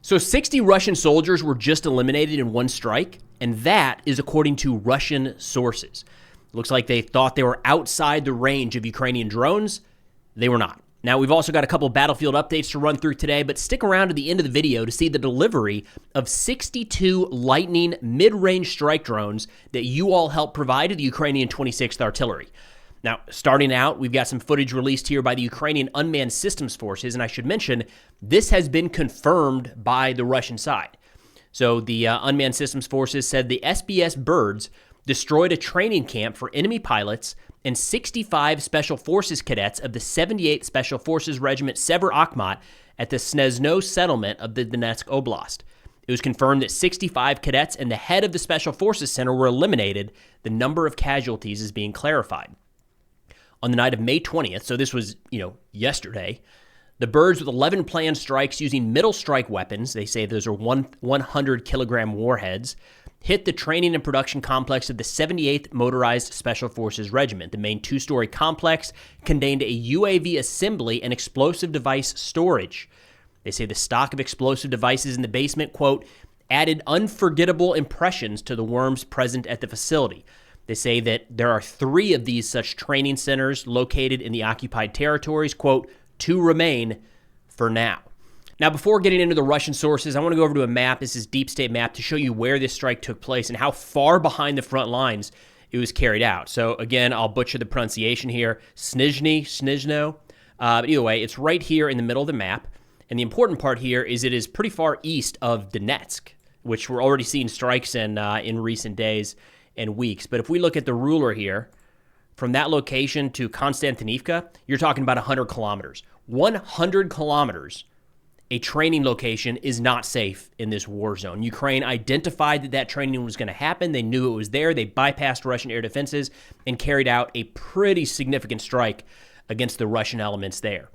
So 60 Russian soldiers were just eliminated in one strike, and that is according to Russian sources. It looks like they thought they were outside the range of Ukrainian drones. They were not. Now, we've also got a couple battlefield updates to run through today, but stick around to the end of the video to see the delivery of 62 Lightning mid-range strike drones that you all helped provide to the Ukrainian 26th Artillery. Now, starting out, we've got some footage released here by the Ukrainian Unmanned Systems Forces, and I should mention, this has been confirmed by the Russian side. So the Unmanned Systems Forces said the SBS Birds destroyed a training camp for enemy pilots and 65 Special Forces cadets of the 78th Special Forces Regiment Sever Akhmat at the Snezhno settlement of the Donetsk Oblast. It was confirmed that 65 cadets and the head of the Special Forces Center were eliminated. The number of casualties is being clarified. On the night of May 20th, so this was, yesterday, the birds with 11 planned strikes using middle strike weapons, they say those are 100-kilogram warheads, hit the training and production complex of the 78th Motorized Special Forces Regiment. The main two-story complex contained a UAV assembly and explosive device storage. They say the stock of explosive devices in the basement, quote, added unforgettable impressions to the worms present at the facility. They say that there are 3 of these such training centers located in the occupied territories, quote, 2 remain for now. Now, before getting into the Russian sources, I want to go over to a map. This is Deep State map to show you where this strike took place and how far behind the front lines it was carried out. So again, I'll butcher the pronunciation here. Snezhno. But either way, it's right here in the middle of the map. And the important part here is it is pretty far east of Donetsk, which we're already seeing strikes in recent days and weeks. But if we look at the ruler here, from that location to Konstantinivka, you're talking about 100 kilometers. 100 kilometers. A training location is not safe in this war zone. Ukraine identified that that training was going to happen. They knew it was there. They bypassed Russian air defenses and carried out a pretty significant strike against the Russian elements there.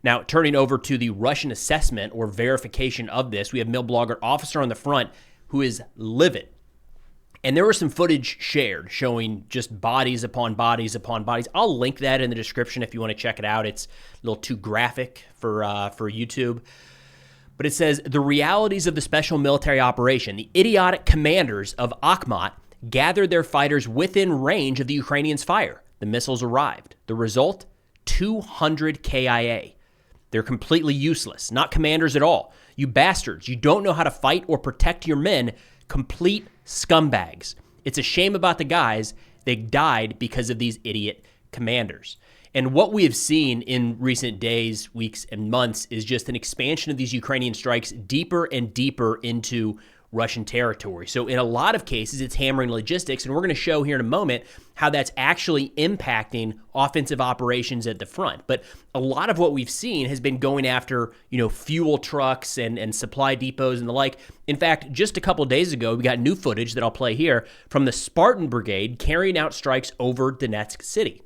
Now, turning over to the Russian assessment or verification of this, we have Milblogger Officer on the front who is livid. And there was some footage shared showing just bodies upon bodies upon bodies. I'll link that in the description if you want to check it out. It's a little too graphic for YouTube. But it says, the realities of the special military operation. The idiotic commanders of Akhmat gathered their fighters within range of the Ukrainians' fire. The missiles arrived. The result? 200 KIA. They're completely useless. Not commanders at all. You bastards. You don't know how to fight or protect your men. Complete scumbags. It's a shame about the guys. They died because of these idiot commanders. And what we have seen in recent days, weeks, and months is just an expansion of these Ukrainian strikes deeper and deeper into Russian territory. So in a lot of cases, it's hammering logistics, and we're going to show here in a moment how that's actually impacting offensive operations at the front. But a lot of what we've seen has been going after, fuel trucks and supply depots and the like. In fact, just a couple of days ago, we got new footage that I'll play here from the Spartan Brigade carrying out strikes over Donetsk City.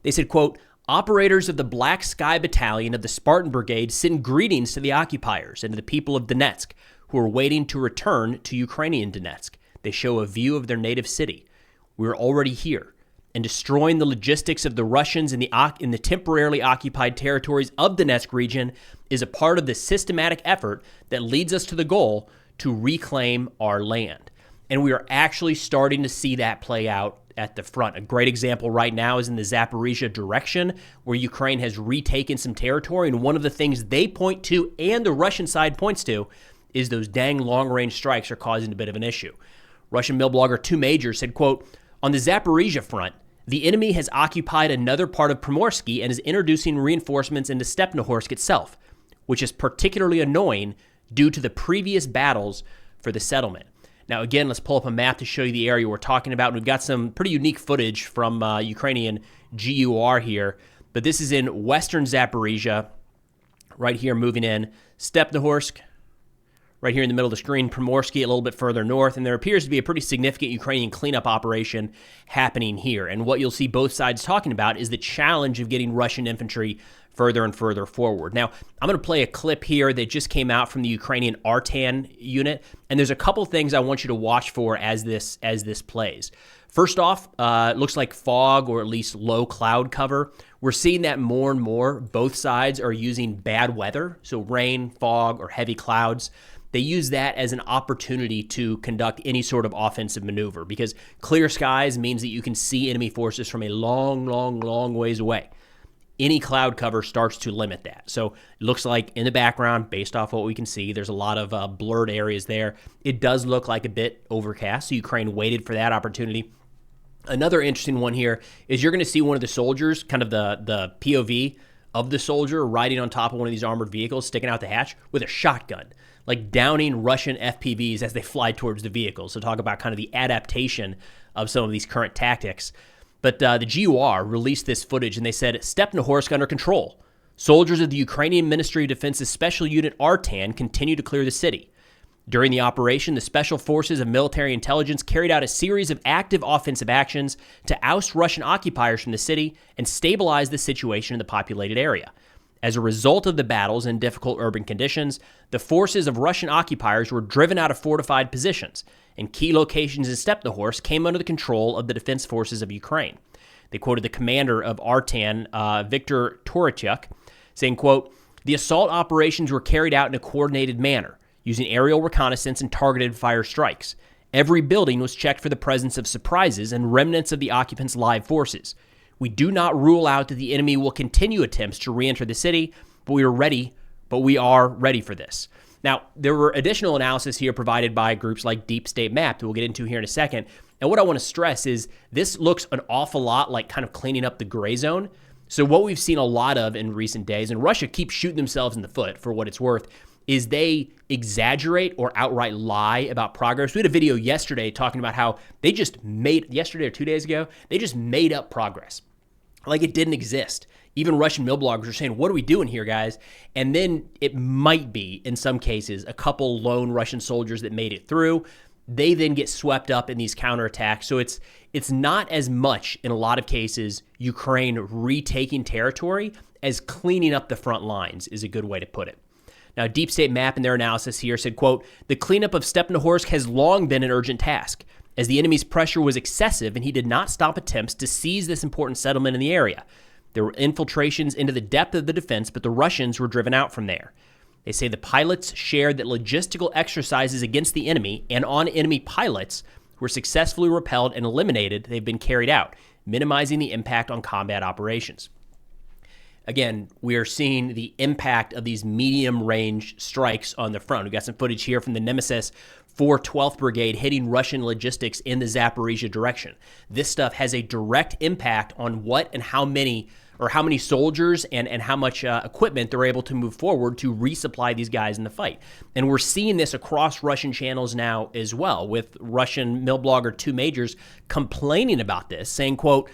They said, quote, operators of the Black Sky Battalion of the Spartan Brigade send greetings to the occupiers and to the people of Donetsk who are waiting to return to Ukrainian Donetsk. They show a view of their native city. We're already here, and destroying the logistics of the Russians in the temporarily occupied territories of Donetsk region is a part of the systematic effort that leads us to the goal to reclaim our land. And we are actually starting to see that play out at the front. A great example right now is in the Zaporizhia direction, where Ukraine has retaken some territory. And one of the things they point to, and the Russian side points to, is those dang long-range strikes are causing a bit of an issue. Russian Milblogger 2 Major said, quote, on the Zaporizhia front, the enemy has occupied another part of Primorsky and is introducing reinforcements into Stepnohorsk itself, which is particularly annoying due to the previous battles for the settlement. Now, again, let's pull up a map to show you the area we're talking about. We've got some pretty unique footage from Ukrainian GUR here, but this is in western Zaporizhia, right here moving in. Stepnohorsk, right here in the middle of the screen. Primorsky a little bit further north, and there appears to be a pretty significant Ukrainian cleanup operation happening here. And what you'll see both sides talking about is the challenge of getting Russian infantry further and further forward. Now, I'm going to play a clip here that just came out from the Ukrainian Artan unit, and there's a couple things I want you to watch for as this plays. First off, it looks like fog or at least low cloud cover. We're seeing that more and more. Both sides are using bad weather, so rain, fog, or heavy clouds. They use that as an opportunity to conduct any sort of offensive maneuver because clear skies means that you can see enemy forces from a long ways away. Any cloud cover starts to limit that. So it looks like in the background, based off what we can see, there's a lot of blurred areas there. It does look like a bit overcast, so Ukraine waited for that opportunity. Another interesting one here is you're going to see one of the soldiers, kind of the POV of the soldier riding on top of one of these armored vehicles, sticking out the hatch with a shotgun, like downing Russian FPVs as they fly towards the vehicle. So talk about kind of the adaptation of some of these current tactics. But the GUR released this footage, and they said, Stepnohorsk under control. Soldiers of the Ukrainian Ministry of Defense's Special Unit Artan continue to clear the city. During the operation, the Special Forces of Military Intelligence carried out a series of active offensive actions to oust Russian occupiers from the city and stabilize the situation in the populated area. As a result of the battles and difficult urban conditions, the forces of Russian occupiers were driven out of fortified positions, and key locations in Stepnohorsk came under the control of the defense forces of Ukraine. They quoted the commander of Artan, Viktor Torotyuk, saying, quote, the assault operations were carried out in a coordinated manner, using aerial reconnaissance and targeted fire strikes. Every building was checked for the presence of surprises and remnants of the occupants' live forces. We do not rule out that the enemy will continue attempts to re-enter the city, but we are ready for this. Now, there were additional analysis here provided by groups like Deep State Map that we'll get into here in a second. And what I want to stress is this looks an awful lot like kind of cleaning up the gray zone. So what we've seen a lot of in recent days, and Russia keeps shooting themselves in the foot for what it's worth, is they exaggerate or outright lie about progress. We had a video yesterday talking about how they just yesterday or 2 days ago, they just made up progress. Like it didn't exist. Even Russian mill bloggers are saying, what are we doing here, guys? And then it might be, in some cases, a couple lone Russian soldiers that made it through. They then get swept up in these counterattacks. So it's not as much, in a lot of cases, Ukraine retaking territory as cleaning up the front lines is a good way to put it. Now, Deep State Map in their analysis here said, quote, the cleanup of Stepnohorsk has long been an urgent task, as the enemy's pressure was excessive and he did not stop attempts to seize this important settlement in the area. There were infiltrations into the depth of the defense, but the Russians were driven out from there. They say the pilots shared that logistical exercises against the enemy and on enemy pilots were successfully repelled and eliminated. They've been carried out, minimizing the impact on combat operations. Again, we are seeing the impact of these medium-range strikes on the front. We've got some footage here from the Nemesis 4th 12th Brigade hitting Russian logistics in the Zaporizhia direction. This stuff has a direct impact on what and how many soldiers and how much equipment they're able to move forward to resupply these guys in the fight. And we're seeing this across Russian channels now as well, with Russian mill blogger 2 Majors complaining about this, saying, quote,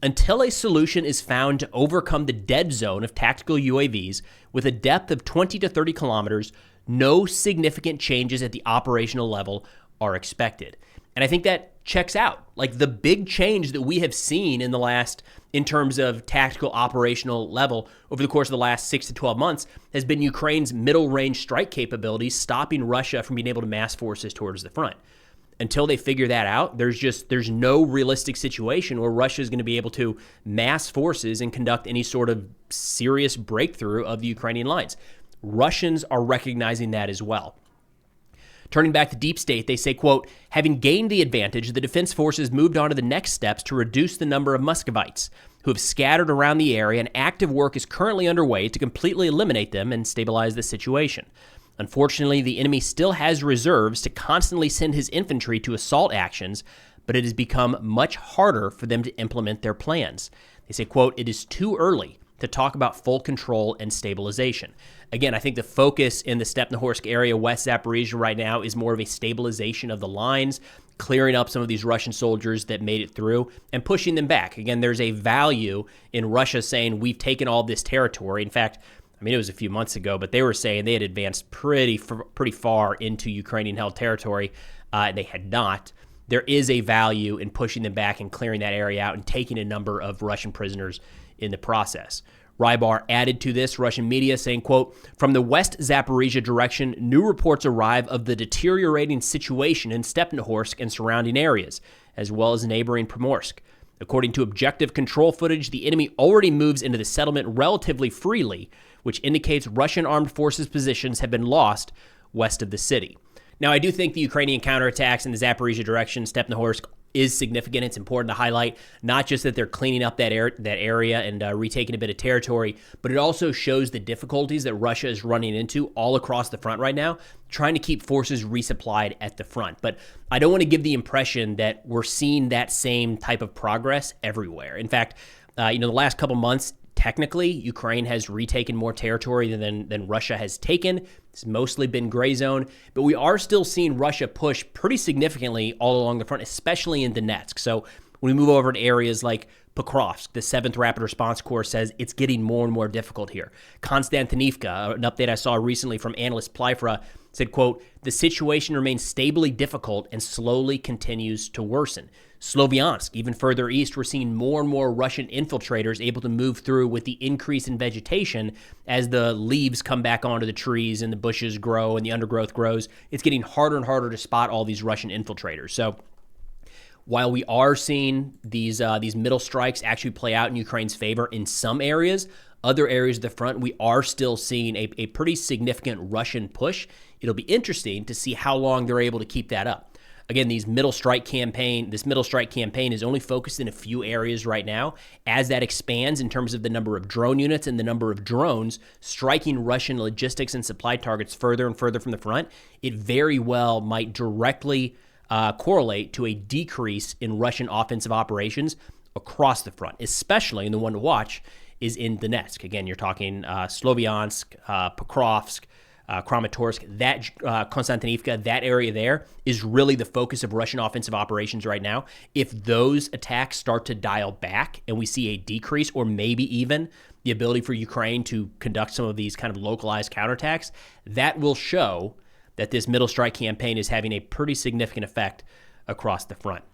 until a solution is found to overcome the dead zone of tactical UAVs with a depth of 20 to 30 kilometers, no significant changes at the operational level are expected. And I think that checks out. Like the big change that we have seen in terms of tactical operational level over the course of the last 6 to 12 months has been Ukraine's middle range strike capabilities, stopping Russia from being able to mass forces towards the front. Until they figure that out, there's no realistic situation where Russia is going to be able to mass forces and conduct any sort of serious breakthrough of the Ukrainian lines. Russians are recognizing that as well. Turning back to Deep State, they say, quote, having gained the advantage, the defense forces moved on to the next steps to reduce the number of Muscovites who have scattered around the area, and active work is currently underway to completely eliminate them and stabilize the situation. Unfortunately, the enemy still has reserves to constantly send his infantry to assault actions, but it has become much harder for them to implement their plans. They say, quote, it is too early to talk about full control and stabilization. Again, I think the focus in the Stepnohorsk area, West Zaporizhia right now, is more of a stabilization of the lines, clearing up some of these Russian soldiers that made it through and pushing them back. Again, there's a value in Russia saying we've taken all this territory. In fact, it was a few months ago, but they were saying they had advanced pretty far into Ukrainian-held territory. They had not. There is a value in pushing them back and clearing that area out and taking a number of Russian prisoners in the process. Rybar added to this Russian media saying, quote, "From the West Zaporizhia direction, new reports arrive of the deteriorating situation in Stepnohorsk and surrounding areas, as well as neighboring Primorsk. According to objective control footage, the enemy already moves into the settlement relatively freely, which indicates Russian armed forces positions have been lost west of the city." Now, I do think the Ukrainian counterattacks in the Zaporizhia direction, Stepnohorsk, is significant. It's important to highlight not just that they're cleaning up that area and retaking a bit of territory, but it also shows the difficulties that Russia is running into all across the front right now, trying to keep forces resupplied at the front. But I don't want to give the impression that we're seeing that same type of progress everywhere. In fact, the last couple months, technically, Ukraine has retaken more territory than Russia has taken. It's mostly been gray zone, but we are still seeing Russia push pretty significantly all along the front, especially in Donetsk. So when we move over to areas like Pokrovsk, the 7th Rapid Response Corps says it's getting more and more difficult here. Konstantinivka, an update I saw recently from analyst Plyfra, said, quote, "The situation remains stably difficult and slowly continues to worsen." Sloviansk, even further east, we're seeing more and more Russian infiltrators able to move through with the increase in vegetation as the leaves come back onto the trees and the bushes grow and the undergrowth grows. It's getting harder and harder to spot all these Russian infiltrators. So while we are seeing these middle strikes actually play out in Ukraine's favor in some areas, other areas of the front, we are still seeing a pretty significant Russian push. It'll be interesting to see how long they're able to keep that up. Again, this middle strike campaign is only focused in a few areas right now. As that expands in terms of the number of drone units and the number of drones striking Russian logistics and supply targets further and further from the front, it very well might directly correlate to a decrease in Russian offensive operations across the front, especially, and the one to watch is in Donetsk. Again, you're talking Sloviansk, Pokrovsk, Kramatorsk, that Konstantinivka, that area there is really the focus of Russian offensive operations right now. If those attacks start to dial back and we see a decrease or maybe even the ability for Ukraine to conduct some of these kind of localized counterattacks, that will show that this middle strike campaign is having a pretty significant effect across the front.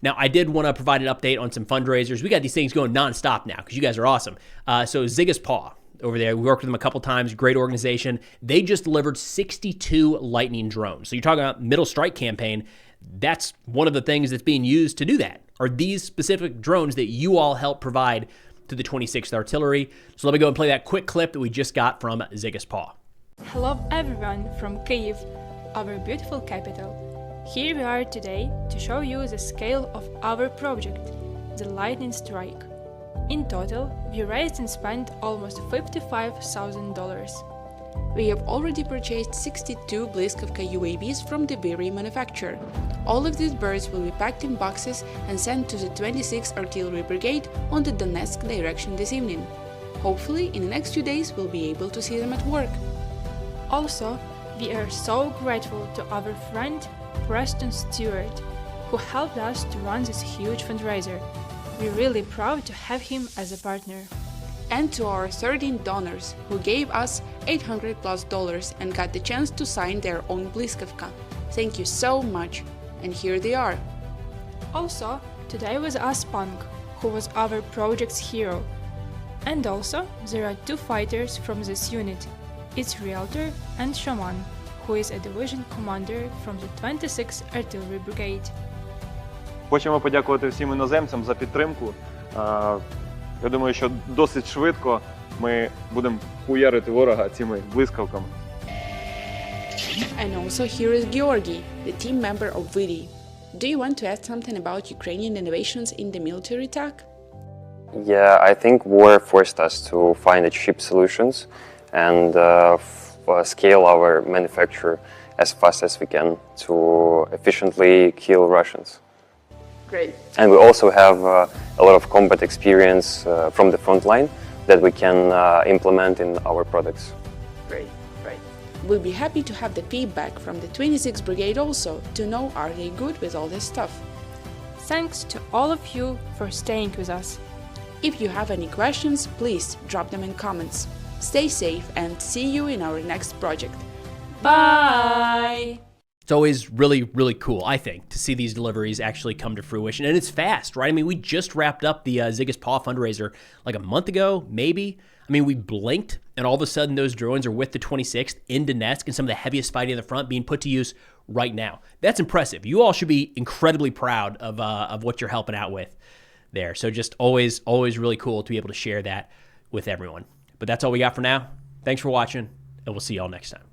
Now, I did want to provide an update on some fundraisers. We got these things going nonstop now because you guys are awesome. So Ziggis Paw over there, we worked with them a couple times, great organization. They just delivered 62 Lightning drones. So you're talking about middle strike campaign. That's one of the things that's being used to do that, are these specific drones that you all help provide to the 26th Artillery. So let me go and play that quick clip that we just got from Ziggis Paw. Hello everyone from Kyiv, our beautiful capital. Here we are today to show you the scale of our project, the Lightning Strike. In total, we raised and spent almost $55,000. We have already purchased 62 Bliskavka UAVs from the very manufacturer. All of these birds will be packed in boxes and sent to the 26th Artillery Brigade on the Donetsk direction this evening. Hopefully, in the next few days, we'll be able to see them at work. Also, we are so grateful to our friend Preston Stewart, who helped us to run this huge fundraiser. We're really proud to have him as a partner. And to our 13 donors, who gave us $800+ and got the chance to sign their own Bliskavka. Thank you so much. And here they are. Also, today was Aspunk, who was our project's hero. And also, there are 2 fighters from this unit. It's Realtor and Shaman, who is a division commander from the 26th Artillery Brigade. Хочемо подякувати всім іноземцям за підтримку. Я думаю, що досить швидко ми будемо хуярити ворога цими блискавками. And also here is Georgi, the team member of VIDI. Do you want to add something about Ukrainian innovations in the military attack? Yeah, I think war forced us to find cheap solutions and scale our manufacture as fast as we can to efficiently kill Russians. Great. And we also have a lot of combat experience from the front line that we can implement in our products. Great. We'll be happy to have the feedback from the 26th Brigade also, to know are they good with all this stuff. Thanks to all of you for staying with us. If you have any questions, please drop them in comments. Stay safe and see you in our next project. Bye! It's always really, really cool, I think, to see these deliveries actually come to fruition. And it's fast, right? I mean, we just wrapped up the Ziggus Paw fundraiser like a month ago, maybe. I mean, we blinked, and all of a sudden those drones are with the 26th in Donetsk, and some of the heaviest fighting in the front being put to use right now. That's impressive. You all should be incredibly proud of what you're helping out with there. So just always really cool to be able to share that with everyone. But that's all we got for now. Thanks for watching, and we'll see y'all next time.